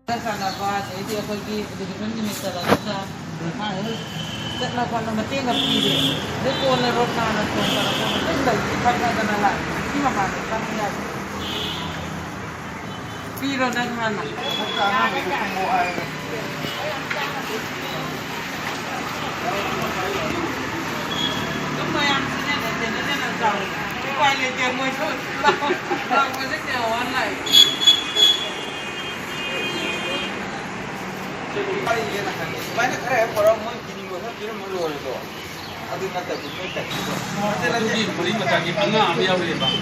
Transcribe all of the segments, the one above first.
Karena apa? Jadi dia pergi dengan minister lah. Setelah kalau mati nggak pergi, dia pulang road mana pun kalau pun dia lagi pakai dengan lah. Cuma mana kan Piro dan mana? Sekarang itu semua air. Kamu yang sini ada tahu. Kuali dia muncul, lang masih nyawan lagi. Kali ini nak ni, banyak kerja orang mau kini macam kini malu orang tu. Adu nak tak kita tak. Macam lagi beri macam ni, angah ambil apa ni bang?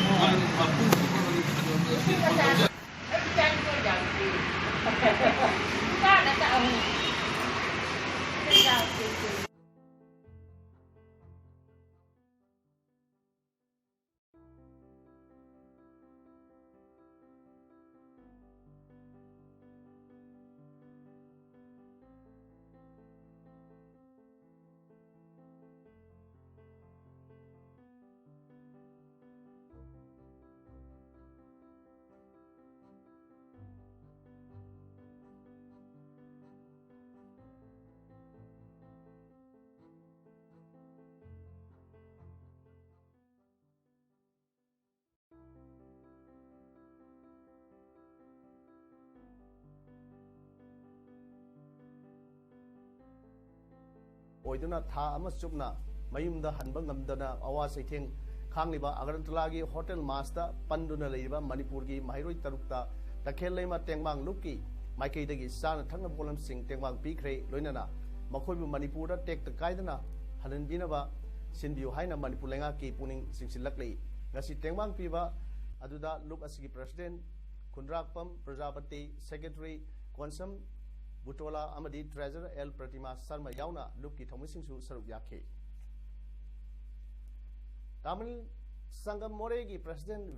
Oiduna tha ama chupna mayumda hanba ngamdana awa saitheng khangliba Agartala gi hotel master panduna leiba Manipur gi mairoi tarukta Takhel Leima Tengbang Lup ki maikei dagi sana thangna bolam sing tengbang pikre loinana makhoibu Manipur da tek takaidana hananbina ba sinbiu haina Manipur lenga ki puning singsilaklei ngasi tengbang piba aduda Lup asigi president Khundrakpam Prajapati Secretary Khoisnam Birola amadi Treasurer Pratima Sharma yauna Lup ki thomisingsu saruk yakhe Tamil Sangam More ki president